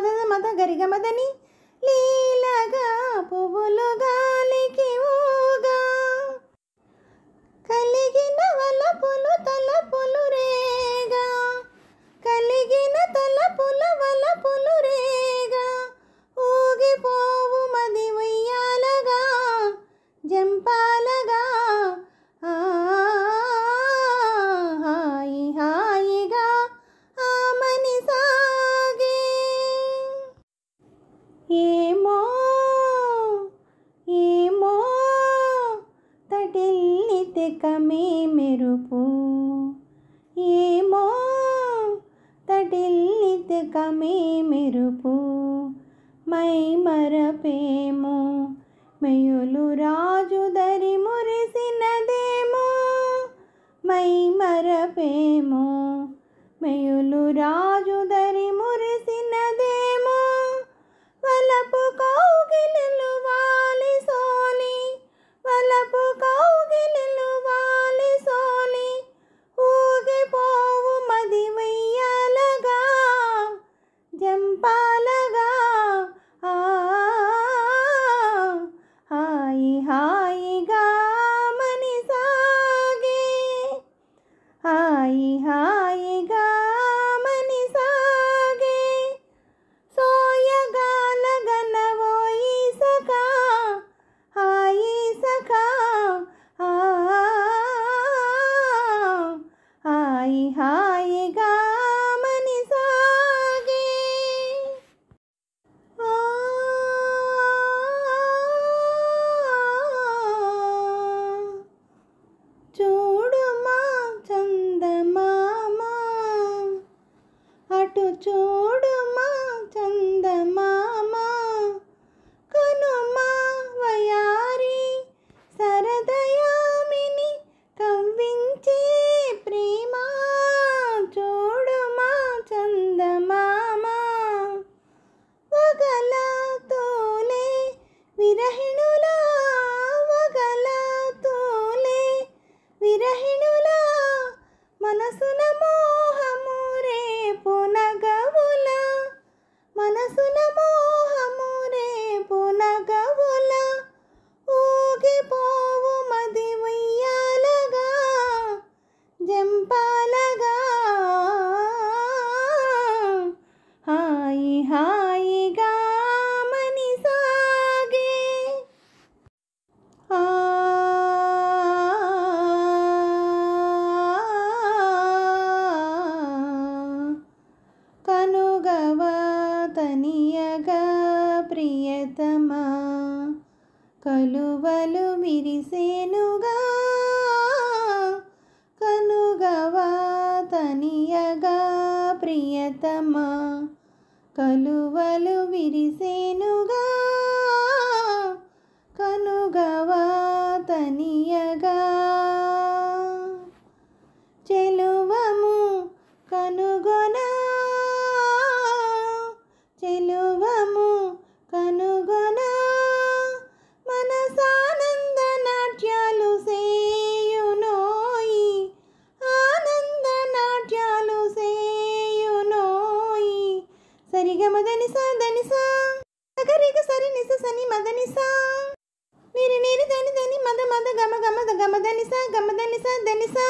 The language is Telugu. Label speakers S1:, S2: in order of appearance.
S1: మద మద గరిగ మదని లీలగా పువ్వులు గాలికి ఊగా కలిగిన వలపులు తలపులు రేగా కలిగిన తలపుల వలపులు రేగా ఊగిపోవు మది ఉయ్యాలగా జంపాలగా హాయి హాయిగా ఆమని సాగే ఏమో ఏమో తటిల్లితే కమే మెరుపు ఏమో తటిల్లితే కమే మెరుపు మై మరపేమో మయులు రాజు దరి మురిసినదేమో మై మరపేమో మయులు రాజు దరి మురిసినదేమో వలపు కౌగిలిలు వాలి సోలి వలపు కౌగిలిలు వాలి సోలి ఊగిపోవు మది వెయ్యాలగా జంపాలగా హాయి హాయిగా మని సాగే హాయి హాయిగా మని సాగే సోయగాల గనవోయి సఖా హాయి సఖా హాయి హాయిగా మని సాగే చూడుమా చందమామ అటు చూడుమా చందమామ కనుమా వయారి సరదయామిని కవ్వించే ప్రేమ చూడుమా చందమామ వగల తోలే విరహిణులా వగల తోలే విరహిణులా మనసున మోహము రేపు నగవుల మనసున మోహము రేపు నగవుల ఊగిపోవు మది ఉయ్యాలగా జంపాలగా హాయి హాయిగా మని సాగే కనుగవా తనియగా ప్రియతమా కలువలు విరిసేనుగా కనుగవా తనియగా ప్రియతమా కలువలు విరిసేనుగా కనుగవా తనియగా చెలువము కనుగొనా చెలువము కనుగొనా మనసానంద నాట్యాలు సేయునోయి ఆనంద నాట్యాలు సేయునోయి సరిగమదనిసా దనిసా గరిగ సరి నిస సని మదనిసా నిరి నిరి దని దని మద మద గమ గమ గమదనిసా గమదనిసా దనిసా